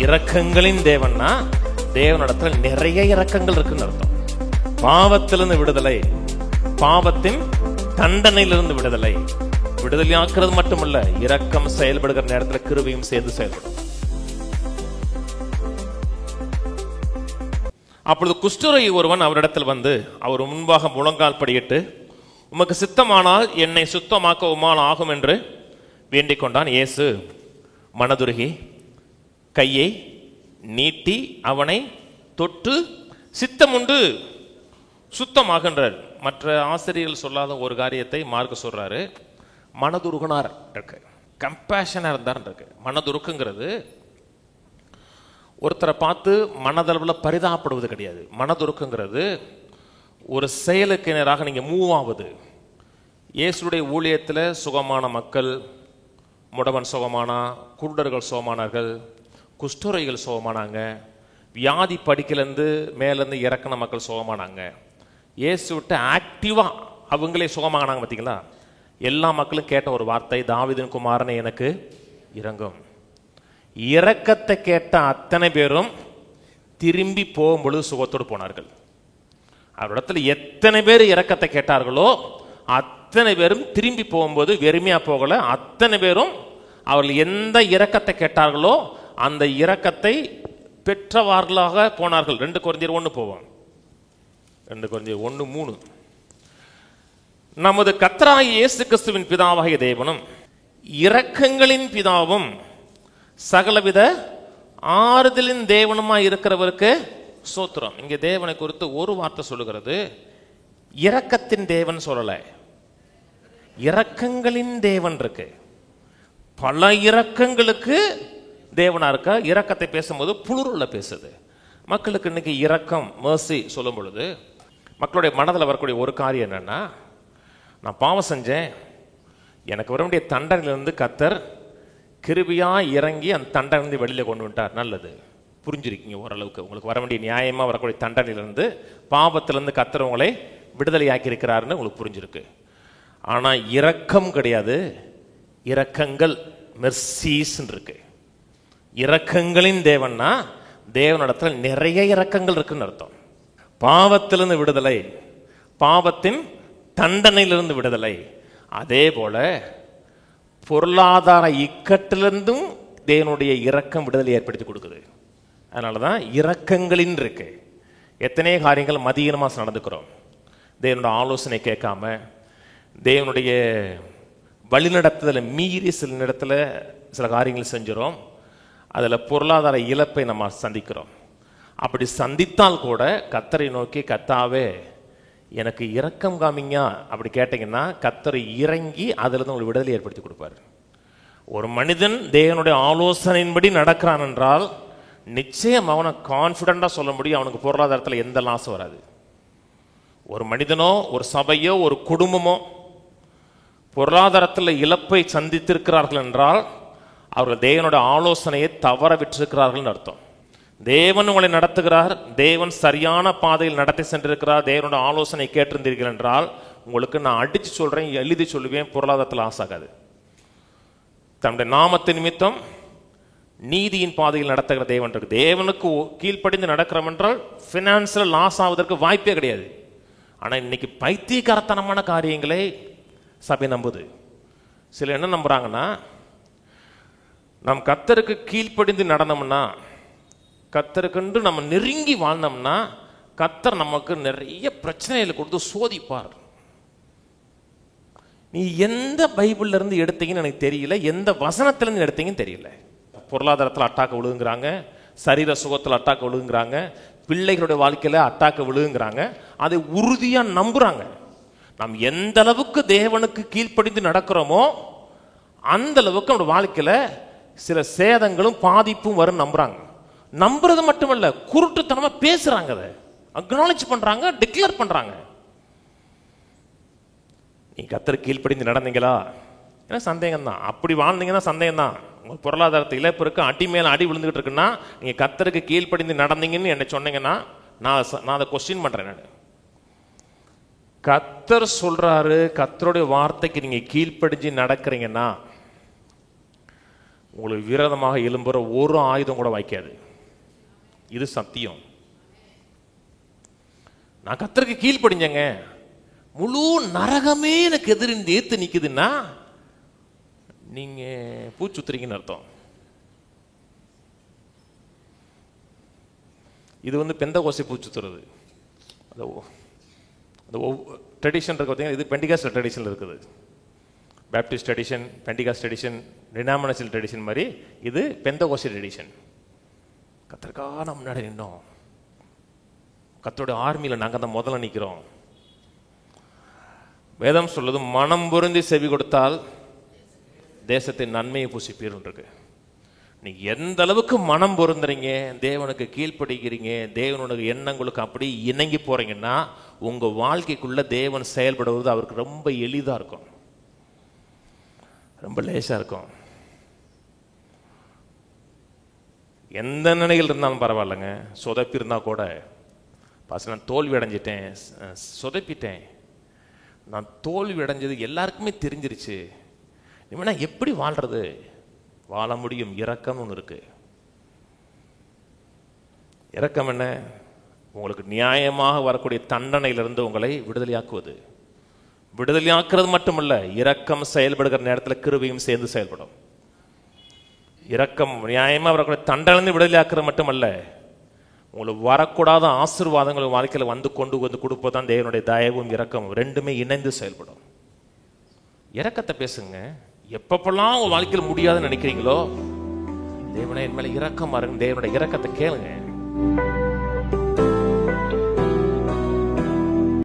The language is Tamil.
இரக்கங்களின் தேவன்னா தேவனிடத்துல நிறைய இரக்கங்கள் இருக்குன்னு அர்த்தம். பாவத்திலிருந்து விடுதலை, பாவத்தின் தண்டனையிலிருந்து விடுதலை, விடுதலையாக்குறது மட்டுமல்ல, இரக்கம் செயல்படுகிற நேரத்தில் கிருபையும் சேர்ந்து செயல்படும். அப்பொழுது குஷ்டரோகி ஒருவன் அவரிடத்தில் வந்து அவர் முன்பாக முழங்கால் படியிட்டு, உமக்கு சித்தமானால் என்னை சுத்தமாக்க உம்மால் ஆகும் என்று வேண்டிக் கொண்டான். இயேசு மனதுருகி கையை நீட்டி அவனை தொட்டு சித்தமுண்டு சுத்தமாகின்றார். மற்ற ஆசிரியர்கள் சொல்லாத ஒரு காரியத்தை மார்க்க சொல்றாரு. மனதுருகுனார் இருக்கு, கம்பேஷனா இருந்தார் இருக்கு. மனதுருக்குங்கிறது ஒருத்தரை பார்த்து மனதளவில் பரிதாபப்படுவது கிடையாது. மனதுருக்குங்கிறது ஒரு செயலுக்கு நேராக நீங்க மூவ் ஆகுது. இயேசுடைய ஊழியத்தில் சுகமான மக்கள், முடவன் சுகமானா, குருடர்கள் சுகமானார்கள், குஷ்டரோகிகள் சுகமானாங்க, வியாதி படிக்கலேருந்து மேலேருந்து இறக்கின மக்கள் சுகமானாங்க. இயேசு விட்டு ஆக்டிவா அவங்களே சுகமானாங்க. பார்த்தீங்களா? எல்லா மக்களும் கேட்ட ஒரு வார்த்தை, தாவீதின் குமாரனே எனக்கு இரங்கும். இரக்கத்தை கேட்ட அத்தனை பேரும் திரும்பி போகும்பொழுது சுகத்தோடு போனார்கள். அவரிடத்துல எத்தனை பேர் இரக்கத்தை கேட்டார்களோ அத்தனை பேரும் திரும்பி போகும்போது வெறுமையா போகல. அத்தனை பேரும் அவர்கள் எந்த இரக்கத்தை கேட்டார்களோ அந்த இரக்கத்தை பெற்றவார்களாக போனார்கள். 2 கொரிந்தியர் 1 போவோம். 2 கொரிந்தியர் 1:3. நமது கர்த்தராகிய இயேசு கிறிஸ்துவின் பிதாவாகிய தேவனும் இரக்கங்களின் பிதாவும் சகலவித ஆறுதலின் தேவனுமாய் இருக்கிறவருக்கு சோத்திரம். இங்க தேவனை குறித்து ஒரு வார்த்தை சொல்லுகிறது. இரக்கத்தின் தேவன் சொல்லல, இரக்கங்களின் தேவன் இருக்கு. பல இரக்கங்களுக்கு தேவனா இருக்கா. இரக்கத்தை பேசும்போது புளூரல்ல பேசுது. மக்களுக்கு இன்னைக்கு இரக்கம், மர்சி சொல்லும் பொழுது மக்களுடைய மனதில் வரக்கூடிய ஒரு காரியம் என்னன்னா, நான் பாவம் செஞ்சேன், எனக்கு வர வேண்டிய தண்டனையிலிருந்து கர்த்தர் கிருபையா இறங்கி அந்த தண்டனை வெளியில கொண்டு விட்டார். நல்லது, புரிஞ்சிருக்கீங்க ஓரளவுக்கு. உங்களுக்கு வர வேண்டிய நியாயமா வரக்கூடிய தண்டனையிலிருந்து, பாவத்திலிருந்து கர்த்தர் உங்களை விடுதலையாக்கி இருக்கிறாருன்னு உங்களுக்கு புரிஞ்சிருக்கு. ஆனா இரக்கம் கிடையாது, இரக்கங்கள், மெர்சீஸ் இருக்கு. இரக்கங்களின் தேவன்னா தேவனிடத்துல நிறைய இரக்கங்கள் இருக்குன்னு அர்த்தம். பாவத்திலிருந்து விடுதலை, பாவத்தின் தண்டனையிலிருந்து விடுதலை. அதே போல பொருளாதார இக்கட்டிலிருந்தும் தேவனுடைய இரக்கம் விடுதலை ஏற்படுத்தி கொடுக்குது. அதனாலதான் இரக்கங்களின் இருக்கு. எத்தனை காரியங்கள் மதியமாக நடந்துக்கிறோம், தேவனுடைய ஆலோசனை கேட்காம, தேவனுடைய வழிநடத்துதலை மீறி சில இடத்துல சில காரியங்கள் செஞ்சிடும். அதில் பொருளாதார இழப்பை நம்ம சந்திக்கிறோம். அப்படி சந்தித்தால் கூட கர்த்தரை நோக்கி, கர்த்தாவே எனக்கு இரக்கம் காமிங்க அப்படி கேட்டீங்கன்னா கர்த்தர் இறங்கி அதிலிருந்து உங்களுக்கு விடுதலை ஏற்படுத்தி கொடுப்பார். ஒரு மனிதன் தேவனுடைய ஆலோசனையின்படி நடக்கிறான் என்றால் நிச்சயம் அவனை கான்ஃபிடண்டா சொல்ல முடியும், அவனுக்கு பொருளாதாரத்தில் எந்த லாஸும் வராது. ஒரு மனிதனோ, ஒரு சபையோ, ஒரு குடும்பமோ பொருளாதாரத்தில் இழப்பை சந்தித்திருக்கிறார்கள் என்றால் அவர்கள் தேவனுடைய ஆலோசனையை தவற விட்டிருக்கிறார்கள் அர்த்தம். தேவன் உங்களை நடத்துகிறார், தேவன் சரியான பாதையில் நடத்தி சென்றிருக்கிறார், தேவனுடைய ஆலோசனை கேட்டிருந்தீர்கள் என்றால் உங்களுக்கு நான் அடிச்சு சொல்றேன், எழுதி சொல்லுவேன், பொருளாதாரத்தில் ஆசாகாது. தன்னுடைய நாமத்தின் நிமித்தம் நீதியின் பாதையில் நடத்துகிற தேவன் இருக்கு. தேவனுக்கு கீழ்ப்படிந்து நடக்கிறோம் என்றால் பினான்சியல் லாஸ் ஆவதற்கு வாய்ப்பே கிடையாது. ஆனா இன்னைக்கு பைத்தியக்காரத்தனமான காரியங்களை சபை நம்புது. சில என்ன நம்புறாங்கன்னா, நம் கர்த்தருக்கு கீழ்ப்படிந்து நடந்தோம்னா, கர்த்தருக்கென்று நம்ம நெருங்கி வாழ்ந்தோம்னா கர்த்தர் நமக்கு நிறைய பிரச்சனைகளை கொடுத்து சோதிப்பார். நீ எந்த பைபிள்ல இருந்து எடுத்தீங்கன்னு எனக்கு தெரியல, எந்த வசனத்திலிருந்து எடுத்தீங்கன்னு தெரியல. பொருளாதாரத்தில் அட்டாக்க விழுங்குறாங்க, சரீர சுகத்தில் அட்டாக்க விழுங்குறாங்க, பிள்ளைகளுடைய வாழ்க்கையில அட்டாக்க விழுங்குறாங்க. அதை உறுதியா நம்புறாங்க. நாம் எந்த அளவுக்கு தேவனுக்கு கீழ்ப்படிந்து நடக்கிறோமோ அந்த அளவுக்கு நம்ம வாழ்க்கையில சில சேதங்களும் பாதிப்பும் வரும் நம்புறாங்க. நம்புறது மட்டுமல்ல, குருட்டுத்தனமா பேசுறாங்க, அதை அக்னாலஜ் பண்றாங்க, டிக்ளேர் பண்றாங்க. நீ கர்த்தருக்கு கீழ்ப்படிந்து நடந்தீங்களா? ஏன்னா சந்தேகம் தான். அப்படி வாழ்ந்தீங்கன்னா சந்தேகம் தான். உங்க பொருளாதாரத்தை இழப்பு இருக்கு, அடி மேல அடி விழுந்துகிட்டு இருக்குன்னா நீங்க கர்த்தருக்கு கீழ்ப்படிந்து நடந்தீங்கன்னு என்ன சொன்னீங்கன்னா நான் அதை கொஸ்டின் பண்றேன். நான் கர்த்தர் சொல்றாரு, கர்த்தருடைய வார்த்தைக்கு நீங்க கீழ்ப்படிஞ்சு நடக்கிறீங்கன்னா உங்களுக்கு விரோதமாக எழும்புற ஒரு ஆயுதம் கூட வாய்க்காது. இது சத்தியம். நான் கர்த்தருக்கு கீழ்ப்படிஞ்சேங்க, முழு நரகமே எனக்கு எதிர்த்து ஏத்து நிக்குதுன்னா நீங்க பூச்சுத்துறீங்கன்னு அர்த்தம். இது பெந்தகோஸ்தே பூச்சுத்துறது. அந்த ட்ரெடிஷன் இருக்கு பார்த்தீங்கன்னா, இது பெண்டிகாஸ்டல் ட்ரெடிஷன் இருக்குது. Baptist tradition, Pentecost tradition, denominational tradition மாதிரி இது பெந்தகோஸ்தே ட்ரெடிஷன். கர்த்தருக்காக நம்ம முன்னாடி நின்னோம். கர்த்தருடைய ஆர்மியில் நாங்கள் தான் முதல்ல நிற்கிறோம். வேதம் சொல்லுது, மனம் பொருந்தி செவி கொடுத்தால் தேசத்தின் நன்மையை புசிப்பீர்கள் இருக்கு. நீங்க எந்த அளவுக்கு மனம் பொருந்துறீங்க, தேவனுக்கு கீழ்ப்படுகிறீங்க, தேவனுடைய எண்ணங்களுக்கு அப்படி இணங்கி போறீங்கன்னா உங்க வாழ்க்கைக்குள்ள தேவன் செயல்படுவது அவருக்கு ரொம்ப எளிதா இருக்கும், ரொம்ப லேசா இருக்கும். எந்த நிலையில் இருந்தாலும் பரவாயில்லைங்க, சொதப்பி இருந்தா கூட, பாஸ் நான் தோல்வி அடைஞ்சிட்டேன், சொதப்பிட்டேன், நான் தோல்வி அடைஞ்சது எல்லாருக்குமே தெரிஞ்சிருச்சு, இனிமே நான் எப்படி வாழ்றது? வாழ முடியும். இரக்கம்னு ஒன்று இருக்கு. இரக்கம் என்ன? உங்களுக்கு நியாயமாக வரக்கூடிய தண்டனையிலிருந்து உங்களை விடுதலையாக்குவது. விடுதலையாக்குறது மட்டுமல்ல, இரக்கம் செயல்படுகிற நேரத்தில் கிருபையும் சேர்ந்து செயல்படும். இரக்கம் நியாயமாக வரக்கூடிய தண்டனை விடுதலையாக்குறது மட்டுமல்ல, உங்களுக்கு வரக்கூடாத ஆசீர்வாதங்கள் வாழ்க்கையில் கொண்டு வந்து கொடுப்பதான் தேவனுடைய தயவும் இரக்கமும் ரெண்டுமே இணைந்து செயல்படும். இரக்கத்தை பேசுங்க. எப்பப்பெல்லாம் உங்க வாழ்க்கையில் முடியாதுன்னு நினைக்கிறீங்களோ, தேவனே என் மேல இரக்கம் பாருங்க, தேவனுடைய இரக்கத்தை கேளுங்க.